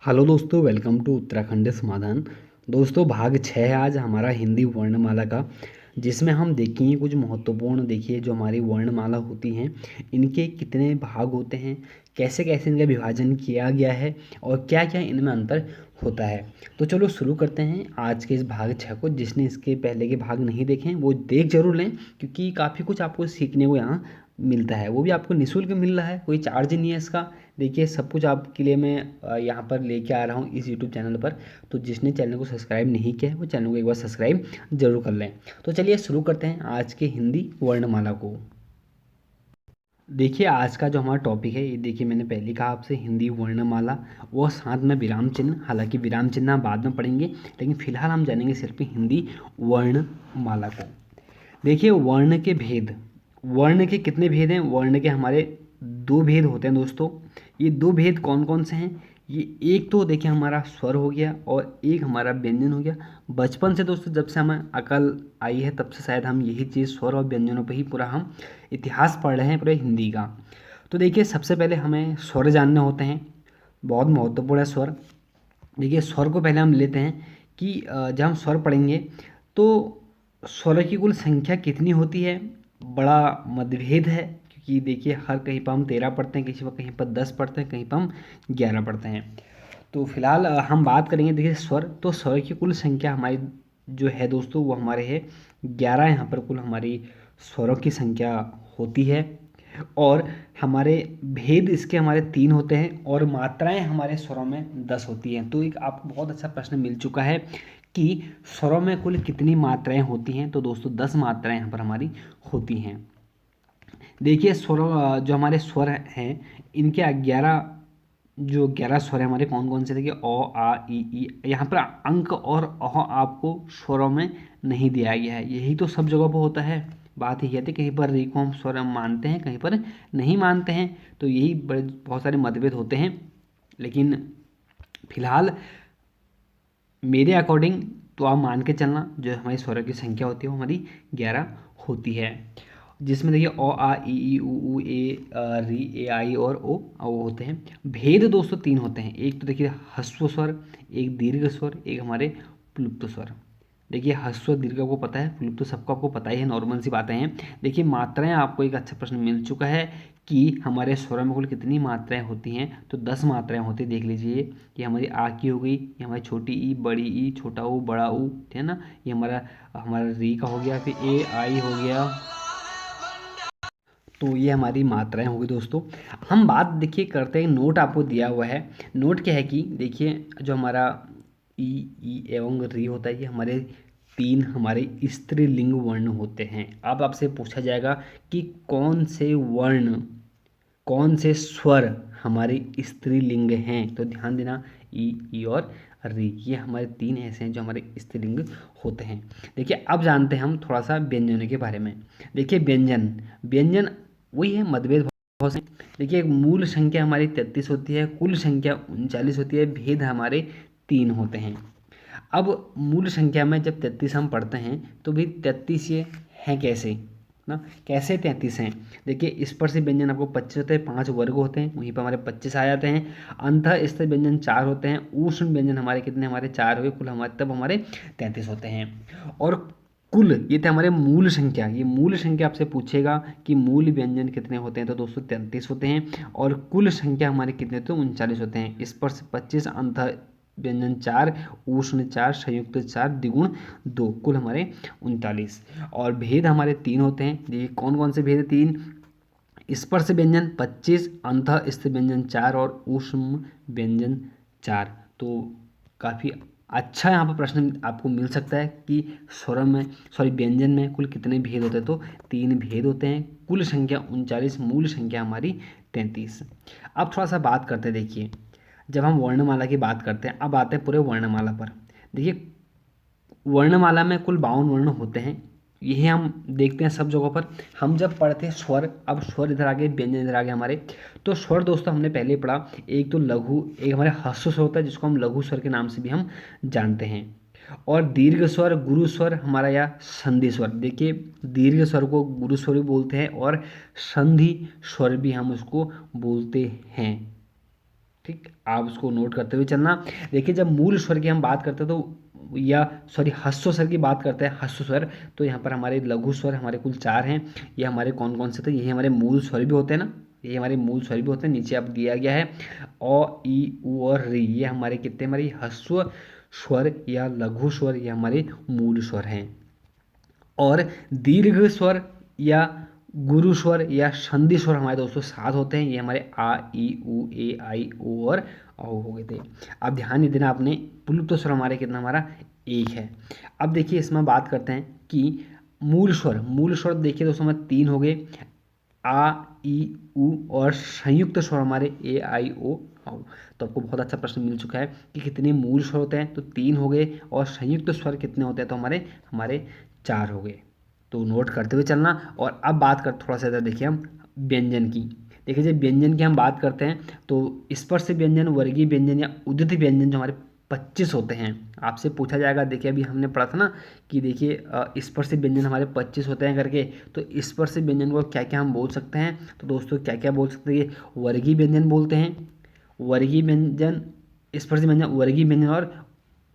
Hello दोस्तों, welcome to Uttarakhand समाधान। दोस्तों, भाग 6 है आज हमारा हिंदी वर्णमाला का, जिसमें हम देखेंगे कुछ महत्वपूर्ण। देखिए, जो हमारी वर्णमाला होती हैं, इनके कितने भाग होते हैं, कैसे कैसे इनका विभाजन किया गया है और क्या क्या इनमें अंतर होता है। तो चलो शुरू करते हैं आज के इस भाग 6 को। जिसने इसके पहले के भाग नहीं देखे हैं वो देख जरूर लें, क्योंकि काफ़ी कुछ आपको सीखने को यहाँ मिलता है। वो भी आपको निःशुल्क मिल रहा है, कोई चार्ज नहीं है इसका। देखिए, सब कुछ आपके लिए मैं यहाँ पर लेके आ रहा हूँ इस यूट्यूब चैनल पर। तो जिसने चैनल को सब्सक्राइब नहीं किया है वो चैनल को एक बार सब्सक्राइब जरूर कर लें। तो चलिए शुरू करते हैं आज के हिंदी वर्णमाला को। देखिए, आज का जो हमारा टॉपिक है, ये देखिए मैंने पहले कहा आपसे हिंदी वर्णमाला, वो साथ में विराम चिन्ह। हालांकि विराम चिन्ह हम बाद में पढ़ेंगे, लेकिन फिलहाल हम जानेंगे सिर्फ हिंदी वर्णमाला को। देखिए, वर्ण के भेद। वर्ण के कितने भेद हैं? वर्ण के हमारे दो भेद होते हैं दोस्तों। ये दो भेद कौन कौन से हैं? ये एक तो देखिए हमारा स्वर हो गया और एक हमारा व्यंजन हो गया। बचपन से दोस्तों, जब से हमें अकल आई है तब से शायद हम यही चीज़ स्वर और व्यंजनों पे ही पूरा हम इतिहास पढ़ रहे हैं पूरे हिंदी का। तो देखिए, सबसे पहले हमें स्वर जानने होते हैं, बहुत महत्वपूर्ण है स्वर। देखिए, स्वर को पहले हम लेते हैं कि जब हम स्वर पढ़ेंगे तो स्वर की कुल संख्या कितनी होती है, बड़ा मतभेद है। क्योंकि देखिए, हर कहीं पर हम 13 पढ़ते हैं, किसी पर कहीं पर 10 पढ़ते हैं, कहीं पर हम 11 पढ़ते हैं। तो फिलहाल हम बात करेंगे। देखिए, स्वर तो स्वर की कुल संख्या हमारी जो है दोस्तों, वो हमारे है 11। यहाँ पर कुल हमारी स्वरों की संख्या होती है। और हमारे भेद इसके हमारे 3 होते हैं और मात्राएं हमारे स्वरों में 10 होती हैं। तो एक आपको बहुत अच्छा प्रश्न मिल चुका है कि स्वरों में कुल कितनी मात्राएं होती हैं। तो दोस्तों, 10 मात्राएं यहाँ पर हमारी होती हैं। देखिए, स्वर जो हमारे स्वर हैं, इनके 11 जो 11 स्वर हैं हमारे कौन कौन से? देखिए, अ आ इ ई। यहाँ पर अंक और अह आपको स्वरों में नहीं दिया गया है। यही तो सब जगह पर होता है। बात यही आती है, कहीं पर री को हम स्वर मानते हैं, कहीं पर नहीं मानते हैं। तो यही बड़े बहुत सारे मतभेद होते हैं। लेकिन फिलहाल मेरे अकॉर्डिंग तो आप मान के चलना, जो हमारी स्वर की संख्या होती है वो हमारी 11 होती है। जिसमें देखिए अ आ इ ई उ ऊ ए री ए आई और ओ होते हैं। भेद दोस्तों 3 होते हैं। एक तो देखिए ह्रस्व स्वर, एक दीर्घ स्वर, एक हमारे प्लुप्त स्वर। देखिए, ह्रस्व दीर्घ को पता है, प्लुप्त तो सबको आपको पता ही है, नॉर्मल सी बातें हैं। देखिए, मात्राएं आपको एक अच्छा प्रश्न मिल चुका है कि हमारे स्वरों में कुल कितनी मात्राएं होती हैं। तो 10 मात्राएं होती हैं। देख लीजिए, ये हमारी आ की हो गई, ये हमारी छोटी ई, बड़ी ई, छोटा ऊ, बड़ा ऊ, ठीक है ना। ये हमारा हमारा री का हो गया, फिर ए आई हो गया। तो ये हमारी मात्राएं होगी दोस्तों। हम बात देखिए करते हैं, नोट आपको दिया हुआ है। नोट क्या है कि देखिए, जो हमारा ई एवं री होता है, ये हमारे 3 हमारे स्त्रीलिंग वर्ण होते हैं। अब आपसे पूछा जाएगा कि कौन से वर्ण, कौन से स्वर हमारे स्त्रीलिंग हैं। तो ध्यान देना, ई और री, ये हमारे 3 ऐसे हैं जो हमारे स्त्रीलिंग होते हैं। देखिए, अब जानते हैं हम थोड़ा सा व्यंजनों के बारे में। देखिए, व्यंजन व्यंजन वही है, मतभेद बहुत से। देखिए, मूल संख्या हमारी 33 होती है, कुल संख्या 39 होती है, भेद हमारे 3 होते हैं। अब मूल संख्या में जब 33 हम पढ़ते हैं तो भी 33 ये हैं कैसे ना, कैसे 33 हैं? देखिए, स्पर्श व्यंजन आपको 25 होते हैं, 5 वर्ग होते हैं, वहीं पर हमारे 25 आ जाते हैं। अंतः स्थ व्यंजन 4 होते हैं, उष्ण व्यंजन हमारे कितने? हमारे 4 हुए, कुल हमारे तब हमारे 33 होते हैं। और कुल, ये थे हमारे मूल संख्या। ये मूल संख्या आपसे पूछेगा कि मूल व्यंजन कितने होते हैं, तो दोस्तों 33 होते हैं। और कुल संख्या हमारे कितने? तो 39 होते हैं। स्पर्श 25, अंतः व्यंजन 4, उष्ण 4, संयुक्त 4, द्विगुण 2, कुल हमारे 39। और भेद हमारे 3 होते हैं। देखिए, कौन कौन से भेद है? 3। स्पर्श व्यंजन 25, अंतः स्थ व्यंजन 4 और ऊष्म व्यंजन 4। तो काफ़ी अच्छा यहाँ पर प्रश्न आपको मिल सकता है कि स्वर में, सॉरी, व्यंजन में कुल कितने भेद होते हैं। तो 3 भेद होते हैं, कुल संख्या 39, मूल संख्या हमारी 33। अब थोड़ा सा बात करते हैं। देखिए, जब हम वर्णमाला की बात करते हैं, अब आते हैं पूरे वर्णमाला पर। देखिए, वर्णमाला में कुल 52 वर्ण होते हैं। यही हम देखते हैं सब जगहों पर। हम जब पढ़ते हैं स्वर, अब स्वर इधर आगे, व्यंजन इधर आगे हमारे। तो स्वर दोस्तों हमने पहले पढ़ा, एक तो लघु, एक हमारे ह्रस्व स्वर होता है जिसको हम लघु स्वर के नाम से भी हम जानते हैं। और दीर्घ स्वर, गुरु स्वर हमारा, या संधि स्वर। देखिए, दीर्घ स्वर को गुरु स्वर भी बोलते हैं और संधि स्वर भी हम उसको बोलते हैं। ठीक, आप उसको नोट करते हुए चलना। देखिए जब मूल स्वर की हम बात करते हैं तो या सॉरी ह्रस्व स्वर की बात करते हैं, ह्रस्व स्वर, तो यहाँ पर हमारे लघु स्वर हमारे कुल 4 हैं। ये हमारे कौन कौन से थे, यही हमारे मूल स्वर भी होते हैं ना, ये हमारे मूल स्वर भी होते हैं। नीचे अब दिया गया है अ ई उ और री, ये हमारे कितने, हमारी ह्रस्व स्वर या लघु स्वर, ये हमारे मूल स्वर हैं। और दीर्घ स्वर या गुरु स्वर या संधि स्वर हमारे दोस्तों 7 होते हैं। ये हमारे आ ई उ ए आई ओ और औ हो गए थे। अब ध्यान नहीं देना आपने, प्लुप्त स्वर हमारे कितना, हमारा 1 है। अब देखिए इसमें बात करते हैं कि मूल स्वर, मूल स्वर देखिए दोस्तों हमारे 3 हो गए, आ ई उ, और संयुक्त स्वर हमारे ए आई ओ औ। तो आपको बहुत अच्छा प्रश्न मिल चुका है कि कितने मूल स्वर होते हैं, तो 3 हो गए, और संयुक्त स्वर कितने होते हैं, तो हमारे हमारे 4 हो गए। तो नोट करते हुए चलना। और अब बात कर थोड़ा सा इधर देखिए हम व्यंजन की। देखिए जब व्यंजन की हम बात करते हैं तो स्पर्श व्यंजन, वर्गीय व्यंजन या उदित व्यंजन जो हमारे 25 होते हैं। आपसे पूछा जाएगा, देखिए अभी हमने पढ़ा था ना कि देखिए स्पर्श व्यंजन हमारे 25 होते हैं करके, तो स्पर्श व्यंजन को क्या क्या हम बोल सकते हैं, तो दोस्तों क्या क्या बोल सकते हैं, वर्गीय व्यंजन बोलते हैं, वर्गीय व्यंजन, स्पर्श व्यंजन, वर्गीय व्यंजन और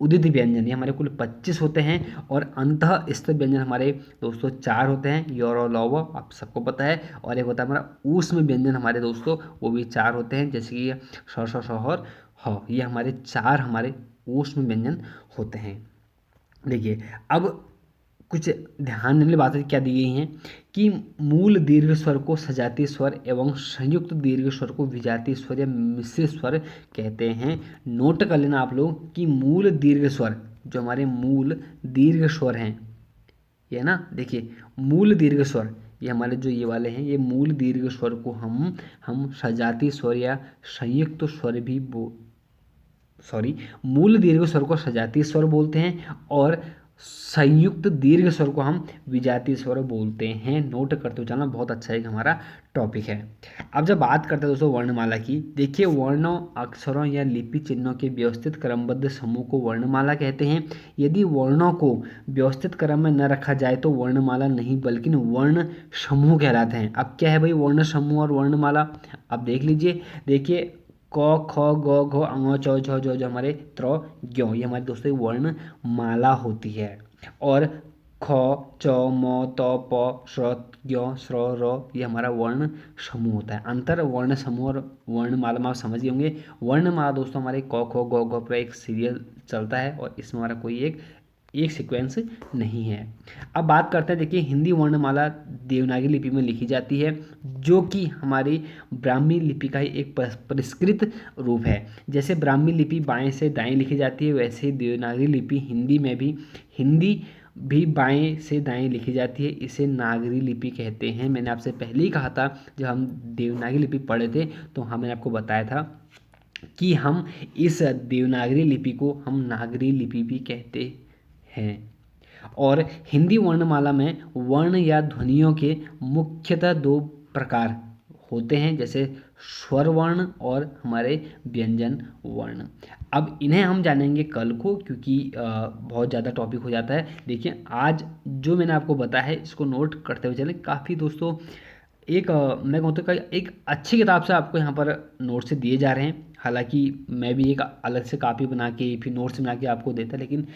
उदित व्यंजन, ये हमारे कुल 25 होते हैं। और अंतः स्थ व्यंजन हमारे दोस्तों 4 होते हैं, योर और लव, आप सबको पता है। और एक होता है हमारा ऊष्म व्यंजन हमारे दोस्तों, वो भी 4 होते हैं, जैसे कि श श और ह, ये हमारे 4 हमारे ऊष्म व्यंजन होते हैं। देखिए अब कुछ ध्यान देने वाली बातें क्या दी गई हैं कि मूल दीर्घ स्वर को सजातीय स्वर एवं संयुक्त दीर्घ स्वर को विजातीय स्वर या मिश्रित स्वर कहते हैं। नोट कर लेना आप लोग कि मूल दीर्घ स्वर, जो हमारे मूल दीर्घ स्वर हैं, ये ना देखिए मूल दीर्घ स्वर, ये हमारे जो ये वाले हैं, ये मूल दीर्घ स्वर को हम सजातीय स्वर या संयुक्त स्वर भी मूल दीर्घ स्वर को सजातीय स्वर बोलते हैं, और संयुक्त दीर्घ स्वर को हम विजातीय स्वर बोलते हैं। नोट करते हुए चलना, बहुत अच्छा एक हमारा टॉपिक है। अब जब बात करते हैं दोस्तों वर्णमाला की, देखिए वर्णों, अक्षरों या लिपि चिन्हों के व्यवस्थित क्रमबद्ध समूह को वर्णमाला कहते हैं। यदि वर्णों को व्यवस्थित क्रम में न रखा जाए तो वर्णमाला नहीं बल्कि वर्ण समूह कहलाते हैं। अब क्या है भाई वर्ण समूह और वर्णमाला, अब देख लीजिए। देखिए क ख ग घ ङ च छ ज हमारे त्र ज्ञ, ये हमारे दोस्तों वर्ण माला होती है। और ख च म त प श्र ज्ञ श्र र, ये हमारा वर्ण समूह होता है। अंतर वर्ण समूह और वर्णमाला में आप समझ गए होंगे। वर्णमाला दोस्तों हमारे क ख ग घ पर एक सीरियल चलता है, और इसमें हमारा कोई एक सीक्वेंस नहीं है। अब बात करते हैं, देखिए हिंदी वर्णमाला देवनागरी लिपि में लिखी जाती है, जो कि हमारी ब्राह्मी लिपि का ही एक परिष्कृत रूप है। जैसे ब्राह्मी लिपि बाएं से दाएं लिखी जाती है, वैसे ही देवनागरी लिपि हिंदी भी बाएं से दाएं लिखी जाती है। इसे नागरी लिपि कहते हैं। मैंने आपसे पहले ही कहा था, जब हम देवनागरी लिपि पढ़े थे तो मैंने आपको बताया था कि हम इस देवनागरी लिपि को हम नागरी लिपि भी कहते हैं। और हिंदी वर्णमाला में वर्ण या ध्वनियों के मुख्यतः 2 प्रकार होते हैं, जैसे स्वर वर्ण और हमारे व्यंजन वर्ण। अब इन्हें हम जानेंगे कल को, क्योंकि बहुत ज़्यादा टॉपिक हो जाता है। देखिए आज जो मैंने आपको बताया है इसको नोट करते हुए चलें। काफ़ी दोस्तों मैं कहूँ तो एक अच्छी किताब से आपको यहाँ पर नोट्स दिए जा रहे हैं। हालांकि मैं भी एक अलग से कॉपी बना के फिर नोट्स बना के आपको देता, लेकिन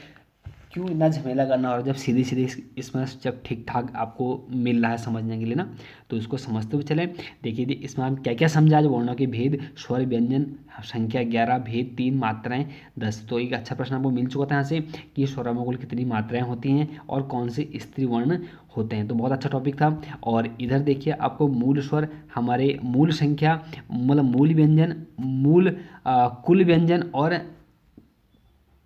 क्यों इतना झमेला करना, और जब सीधे सीधे इसमें जब ठीक ठाक आपको मिल रहा है समझने के लिए ना, तो इसको समझते हुए चलें। देखिए इसमें हम क्या क्या समझा आज, वर्णों के भेद, स्वर व्यंजन संख्या 11, भेद 3, मात्राएं 10। तो एक अच्छा प्रश्न आपको मिल चुका था यहाँ से कि स्वरों में कुल कितनी मात्राएं होती हैं और कौन से स्त्री वर्ण होते हैं। तो बहुत अच्छा टॉपिक था। और इधर देखिए आपको मूल स्वर, हमारे मूल संख्या, मतलब मूल व्यंजन, कुल व्यंजन और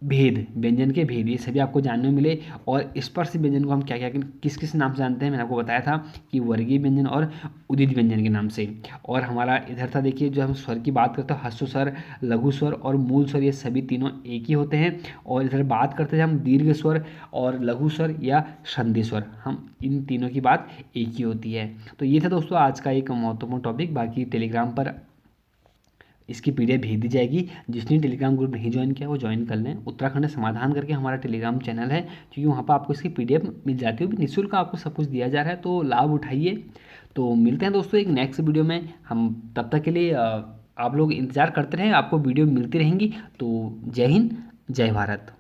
भेद, व्यंजन के भेद, ये सभी आपको जानने में मिले। और स्पर्श व्यंजन को हम क्या क्या किस किस नाम से जानते हैं, मैंने आपको बताया था कि वर्गीय व्यंजन और उदित व्यंजन के नाम से। और हमारा इधर था देखिए, जो हम स्वर की बात करते हैं, ह्रस्व स्वर, लघु स्वर और मूल स्वर, ये सभी तीनों एक ही होते हैं। और इधर बात करते हैं हम दीर्घ स्वर और लघु स्वर या संधि स्वर, हम इन तीनों की बात एक ही होती है। तो ये था दोस्तों आज का एक महत्वपूर्ण टॉपिक। बाकी टेलीग्राम पर इसकी पीडीएफ भेज दी जाएगी। जिसने टेलीग्राम ग्रुप नहीं ज्वाइन किया वो ज्वाइन कर लें। उत्तराखंड समाधान करके हमारा टेलीग्राम चैनल है, क्योंकि वहाँ पर आपको इसकी पीडीएफ मिल जाती है, भी निःशुल्क आपको सब कुछ दिया जा रहा है, तो लाभ उठाइए। तो मिलते हैं दोस्तों एक नेक्स्ट वीडियो में। हम तब तक के लिए आप लोग इंतज़ार करते रहें, आपको वीडियो मिलती रहेंगी। तो जय हिंद, जय भारत।